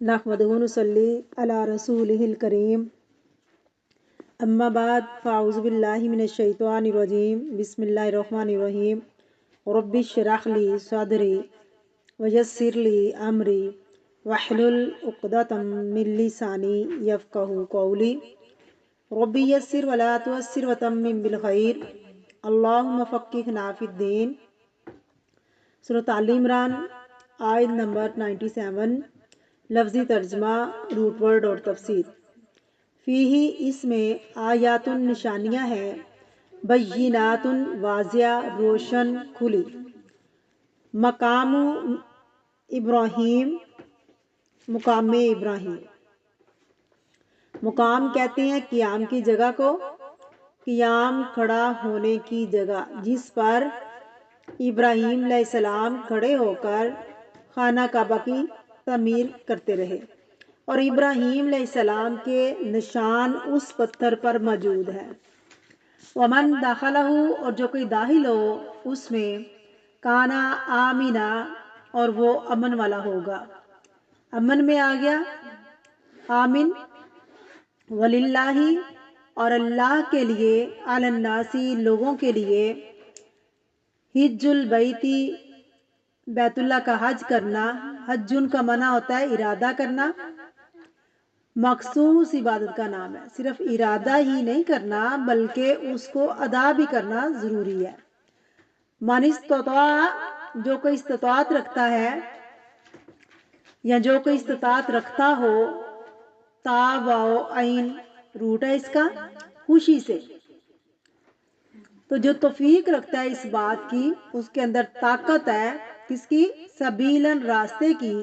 نحمدہ ونصلی علی رسولہ الکریم اما بعد فاعوذ باللہ من الشیطان الرجیم بسم اللہ الرحمن الرحیم رب اشرح لی صدری ویسر لی امری واحلل عقدۃ من لسانی یفقہوا قولی رب یسر ولا تعسر وتمم بالخیر اللہم فقہنا فی الدین۔ سورۃ آل عمران آیت نمبر 97، لفظی ترجمہ، روٹ ورڈ اور تفسیر۔ فیہی، اس میں آیات نشانیاں ہیں، بینات واضح، روشن، کھلی، مقام ابراہیم، مقام ابراہیم، مقام کہتے ہیں قیام کی جگہ کو، قیام کھڑا ہونے کی جگہ جس پر ابراہیم علیہ السلام کھڑے ہو کر خانہ کعبہ کی تعمیر کرتے رہے، اور ابراہیم علیہ السلام کے نشان اس پتھر پر موجود ہیں۔ ومن دخلہ، اور جو کوئی داخل ہو اس میں، کانا آمنا، اور وہ امن والا ہوگا، امن میں آ گیا، آمن۔ وللہ، اور اللہ کے لیے، علی الناس، لوگوں کے لیے، حج البیتی، بیت اللہ کا حج کرنا، حجن کا معنی ہوتا ہے ارادہ کرنا، مخصوص عبادت کا نام ہے، صرف ارادہ ہی نہیں کرنا بلکہ اس کو ادا بھی کرنا ضروری ہے۔ من استطاع، جو کوئی استطاعت رکھتا ہے یا جو کوئی استطاعت رکھتا ہو، تا واو عین روٹ ہے اس کا، خوشی سے، تو جو توفیق رکھتا ہے اس بات کی، اس کے اندر طاقت ہے، کس کی؟ سبیلاً، راستے کی۔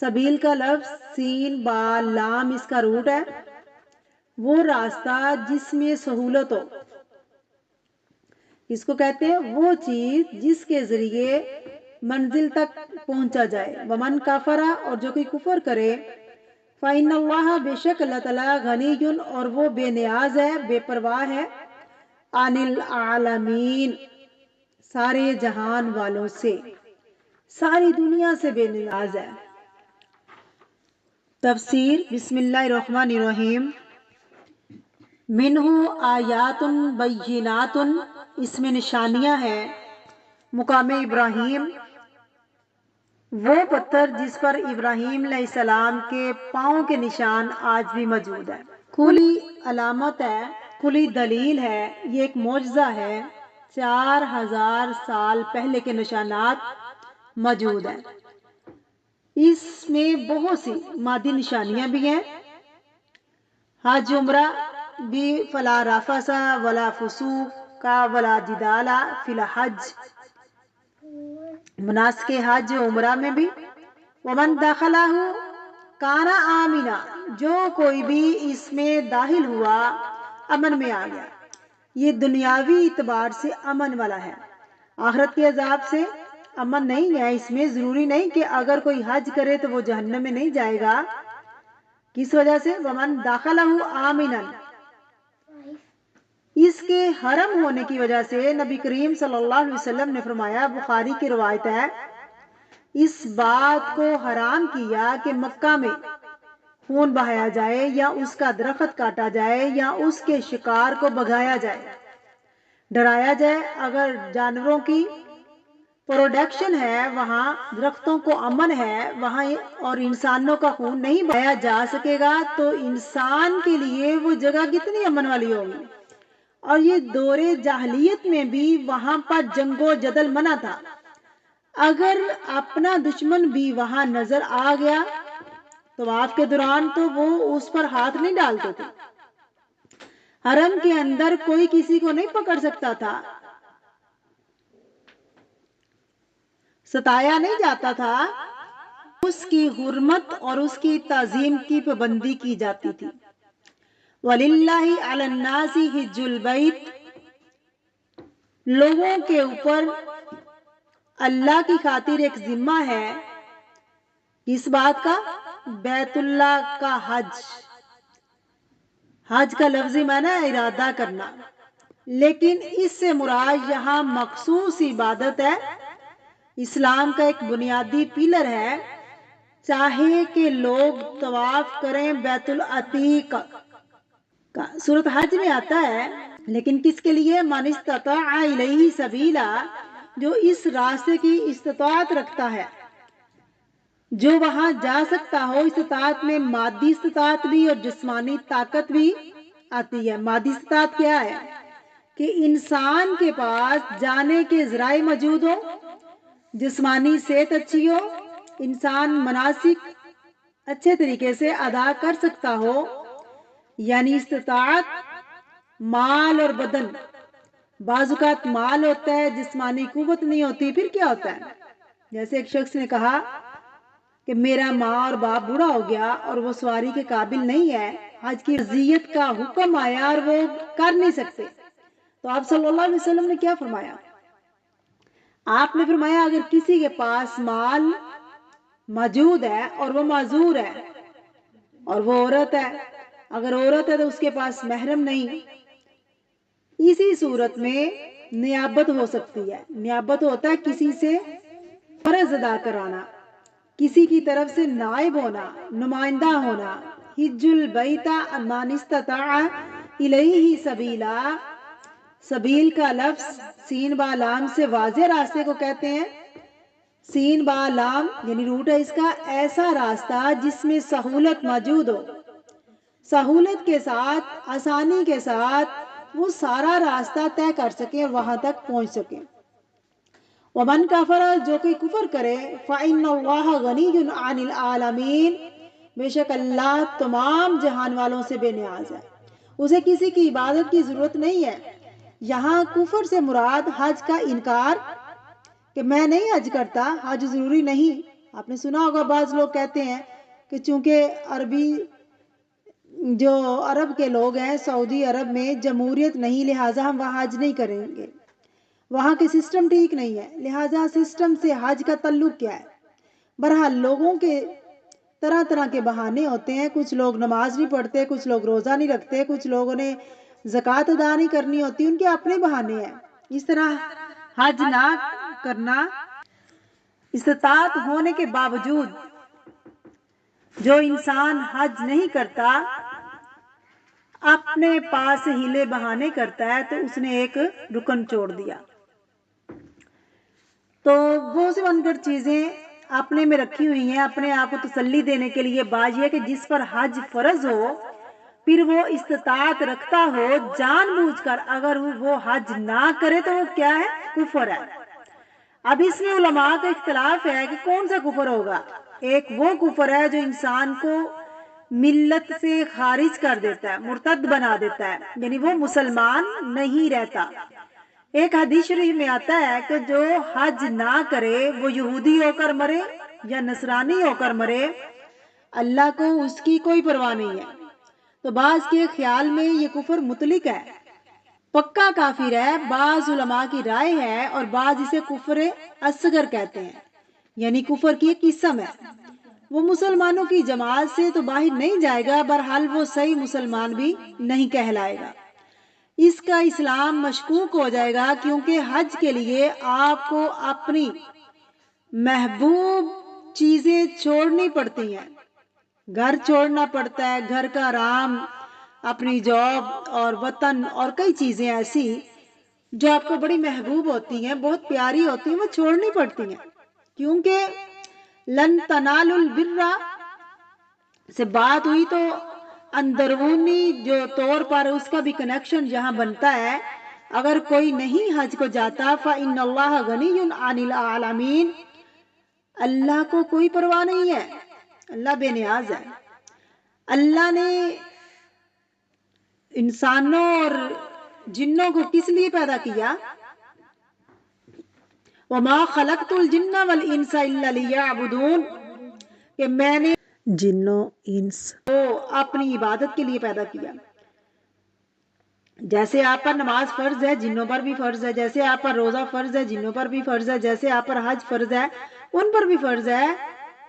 سبیل کا لفظ سین با لام اس کا روٹ ہے، وہ راستہ جس میں سہولت ہو، اس کو کہتے ہیں وہ چیز جس کے ذریعے منزل تک پہنچا جائے۔ ومن کفرا، اور جو کوئی کفر کرے، فإن اللہ، بے شک اللہ تعالیٰ، غنی، اور وہ بے نیاز ہے، بے پرواہ ہے، عن العالمین، سارے جہان والوں سے، ساری دنیا سے بے نیاز ہے۔ تفسیر، بسم اللہ الرحمن الرحیم۔ منہ آیات بینات، اس میں نشانیاں ہیں، مقام ابراہیم، وہ پتھر جس پر ابراہیم علیہ السلام کے پاؤں کے نشان آج بھی موجود ہے، کھلی علامت ہے، کھلی دلیل ہے، یہ ایک معجزہ ہے، 4000 سال پہلے کے نشانات موجود ہیں۔ اس میں بہت سی مادی نشانیاں بھی ہیں، حج عمرہ بھی، فلا رفث ولا فسوق ولا جدال فی الحج، مناسک حج عمرہ میں بھی۔ ومن دخلہ کان آمنا، جو کوئی بھی اس میں داخل ہوا امن میں آ گیا، یہ دنیاوی اعتبار سے امن والا ہے، آخرت کے عذاب سے امن نہیں ہے۔ اس میں ضروری نہیں کہ اگر کوئی حج کرے تو وہ جہنم میں نہیں جائے گا، کس وجہ سے؟ ومن دخلہ آمنا، اس کے حرم ہونے کی وجہ سے نبی کریم صلی اللہ علیہ وسلم نے فرمایا، بخاری کی روایت ہے، اس بات کو حرام کیا کہ مکہ میں خون بہایا جائے یا اس کا درخت کاٹا جائے یا اس کے شکار کو بھگایا جائے، ڈرایا جائے۔ اگر جانوروں کی پروڈکشن ہے وہاں، درختوں کو امن ہے وہاں، اور انسانوں کا خون نہیں بہایا جا سکے گا، تو انسان کے لیے وہ جگہ کتنی امن والی ہوگی۔ اور یہ دور جاہلیت میں بھی وہاں پر جنگ و جدل منع تھا، اگر اپنا دشمن بھی وہاں نظر آ گیا طواف کے دوران تو وہ اس پر ہاتھ نہیں ڈالتے تھے، حرم کے اندر کوئی کسی کو نہیں پکڑ سکتا تھا، ستایا نہیں جاتا تھا، اس کی حرمت اور اس کی تعظیم کی پابندی کی جاتی تھی۔ وَلِلَّهِ عَلَى النَّاسِ حِجُّ الْبَيْتِ، لوگوں کے اوپر اللہ کی خاطر ایک ذمہ ہے، اس بات کا؟ بیت اللہ کا حج۔ حج کا لفظی معنی ہے ارادہ کرنا، لیکن اس سے مراد یہاں مخصوص عبادت ہے، اسلام کا ایک بنیادی پلر ہے، چاہے کہ لوگ طواف کریں بیت العتیق کا، سورۃ حج میں آتا ہے، لیکن کس کے لیے؟ من استطاع الیہ سبیلا، جو اس راستے کی استطاعت رکھتا ہے، جو وہاں جا سکتا ہو۔ استطاعت میں مادی استطاعت بھی اور جسمانی طاقت بھی آتی ہے۔ مادی استطاعت کیا ہے؟ کہ انسان کے پاس جانے کے ذرائع موجود ہو، جسمانی صحت اچھی ہو، انسان مناسک اچھے طریقے سے ادا کر سکتا ہو، یعنی استطاعت مال اور بدن۔ بعض اوقات مال ہوتا ہے، جسمانی قوت نہیں ہوتی، پھر کیا ہوتا ہے؟ جیسے ایک شخص نے کہا کہ میرا ماں اور باپ بوڑھا ہو گیا اور وہ سواری کے قابل نہیں ہے، حج کی فرضیت کا حکم آیا اور وہ کر نہیں سکتے، تو آپ صلی اللہ علیہ وسلم نے کیا فرمایا؟ آپ نے فرمایا اگر کسی کے پاس مال موجود ہے اور وہ معذور ہے اور وہ عورت ہے، اگر عورت ہے تو اس کے پاس محرم نہیں، اسی صورت میں نیابت ہو سکتی ہے۔ نیابت ہوتا ہے کسی سے فرض ادا کرانا، کسی کی طرف سے نائب ہونا، نمائندہ ہونا۔ حج البیت من استطاع الیہ سبیلا، سبیل کا لفظ سین با لام سے واضح راستے کو کہتے ہیں۔ سین با لام یعنی روٹ ہے اس کا، ایسا راستہ جس میں سہولت موجود ہو، سہولت کے ساتھ، آسانی کے ساتھ وہ سارا راستہ طے کر سکیں اور وہاں تک پہنچ سکیں۔ ومن کفر، جو کوئی کفر کرے، فإن اللہ غنی عن العالمین، بے شک اللہ تمام جہان والوں سے بے نیاز ہے، اسے کسی کی عبادت کی ضرورت نہیں ہے۔ یہاں کفر سے مراد حج کا انکار، کہ میں نہیں حج کرتا، حج ضروری نہیں۔ آپ نے سنا ہوگا بعض لوگ کہتے ہیں کہ چونکہ جو عرب کے لوگ ہیں، سعودی عرب میں جمہوریت نہیں، لہٰذا ہم وہاں حج نہیں کریں گے، وہاں کے سسٹم ٹھیک نہیں ہے، لہٰذا سسٹم سے حج کا تعلق کیا ہے؟ بہرحال لوگوں کے طرح طرح کے بہانے ہوتے ہیں، کچھ لوگ نماز نہیں پڑھتے، کچھ لوگ روزہ نہیں رکھتے، کچھ لوگوں نے زکوٰۃ ادا نہیں کرنی ہوتی، ان کے اپنے بہانے ہیں۔ اس طرح حج نہ کرنا، استطاعت ہونے کے باوجود جو انسان حج نہیں کرتا، اپنے پاس ہیلے بہانے کرتا ہے، تو اس نے ایک رکن چھوڑ دیا۔ تو وہ سے بن کر چیزیں اپنے میں رکھی ہوئی ہیں، اپنے آپ کو تسلی دینے کے لیے۔ بات یہ ہے کہ جس پر حج فرض ہو، پھر وہ استطاعت رکھتا ہو، جان بوجھ کر اگر وہ حج نہ کرے تو وہ کیا ہے؟ کفر ہے۔ اب اس میں علماء کا اختلاف ہے کہ کون سا کفر ہوگا۔ ایک وہ کفر ہے جو انسان کو ملت سے خارج کر دیتا ہے، مرتد بنا دیتا ہے، یعنی وہ مسلمان نہیں رہتا۔ ایک حدیث شریف میں آتا ہے کہ جو حج نہ کرے وہ یہودی ہو کر مرے یا نصرانی ہو کر مرے، اللہ کو اس کی کوئی پرواہ نہیں ہے۔ تو بعض کے خیال میں یہ کفر مطلق ہے، پکا کافر ہے۔ بعض علماء کی رائے ہے اور بعض اسے کفر اصغر کہتے ہیں، یعنی کفر کی ایک قسم ہے۔ وہ مسلمانوں کی جماعت سے تو باہر نہیں جائے گا، بہرحال وہ صحیح مسلمان بھی نہیں کہلائے گا، اس کا اسلام مشکوک ہو جائے گا، کیونکہ حج کے لیے آپ کو اپنی محبوب چیزیں چھوڑنی پڑتی ہیں، گھر چھوڑنا پڑتا ہے، گھر کا آرام، اپنی جاب اور وطن اور کئی چیزیں ایسی جو آپ کو بڑی محبوب ہوتی ہیں، بہت پیاری ہوتی ہیں، وہ چھوڑنی پڑتی ہیں، کیونکہ لن تنالوا البر سے بات ہوئی تو اندرونی جو طور پر اس کا بھی کنیکشن یہاں بنتا ہے۔ اگر کوئی نہیں حج کو جاتا، فإن اللہ غنی عن العالمین، اللہ کو کوئی پرواہ نہیں ہے، اللہ بے نیاز ہے۔ اللہ نے انسانوں اور جنوں کو کس لیے پیدا کیا؟ وَمَا خَلَقْتُ الْجِنَّ وَالْإِنسَ إِلَّا لِيَعْبُدُونَ، کہ میں نے جنوں انس کو اپنی عبادت کے لیے پیدا کیا۔ جیسے آپ پر نماز فرض ہے، جنوں پر بھی فرض ہے، جیسے آپ پر روزہ فرض ہے، جنوں پر بھی فرض ہے، جیسے آپ پر حج فرض ہے، ان پر بھی فرض ہے۔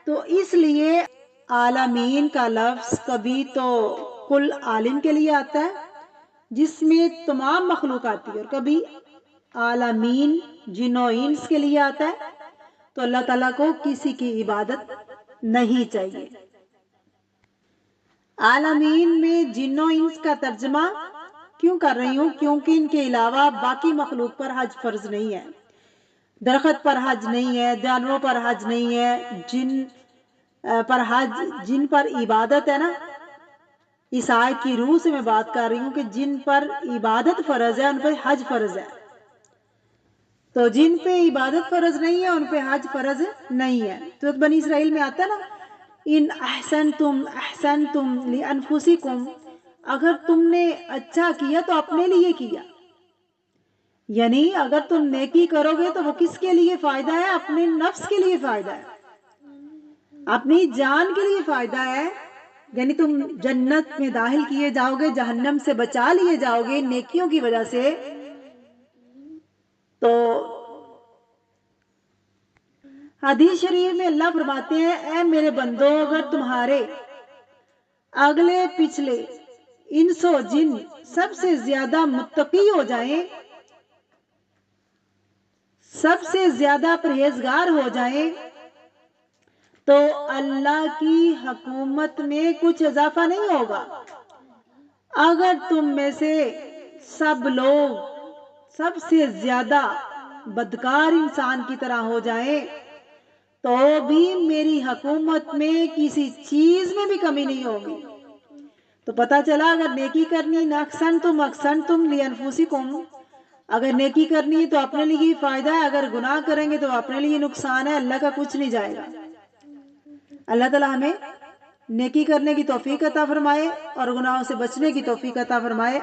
تو اس لیے عالمین کا لفظ کبھی تو کل عالم کے لیے آتا ہے جس میں تمام مخلوق آتی ہے، اور کبھی عالمین جن و انس کے لیے آتا ہے۔ تو اللہ تعالیٰ کو کسی کی عبادت نہیں چاہیے۔ عالمین میں جن و انس کا ترجمہ کیوں کر رہی ہوں؟ کیونکہ ان کے علاوہ باقی مخلوق پر حج فرض نہیں ہے، درخت پر حج نہیں ہے، جانوروں پر حج نہیں ہے، جن پر حج، جن پر عبادت ہے نا، اس آیت کی روح سے میں بات کر رہی ہوں کہ جن پر عبادت فرض ہے ان پہ حج فرض ہے، تو جن پہ عبادت فرض نہیں ہے ان پہ حج فرض نہیں ہے۔ تو بنی اسرائیل میں آتا ہے نا، ان احسنتم احسنتم لانفسکم، اگر تم نے اچھا کیا تو اپنے لیے کیا، یعنی اگر تم نیکی کرو گے تو وہ کس کے لیے فائدہ ہے؟ اپنے نفس کے لیے فائدہ ہے، اپنی جان کے لیے فائدہ ہے، یعنی تم جنت میں داخل کیے جاؤ گے، جہنم سے بچا لیے جاؤ گے نیکیوں کی وجہ سے۔ تو حدیث شریف میں اللہ فرماتے ہیں، اے میرے بندو، اگر تمہارے اگلے پچھلے انس و جن سب سے زیادہ متقی ہو جائیں، سب سے زیادہ پرہیزگار ہو جائیں، تو اللہ کی حکومت میں کچھ اضافہ نہیں ہوگا۔ اگر تم میں سے سب لوگ سب سے زیادہ بدکار انسان کی طرح ہو جائیں تو بھی میری حکومت میں کسی چیز میں بھی کمی نہیں ہوگی۔ تو پتہ چلا اگر نیکی کرنی، احسنتم لانفسکم، اگر نیکی کرنی ہے تو اپنے لیے فائدہ ہے، اگر گناہ کریں گے تو اپنے لیے نقصان ہے، اللہ کا کچھ نہیں جائے گا۔ اللہ تعالی ہمیں نیکی کرنے کی توفیق عطا فرمائے اور گناہوں سے بچنے کی توفیق عطا فرمائے۔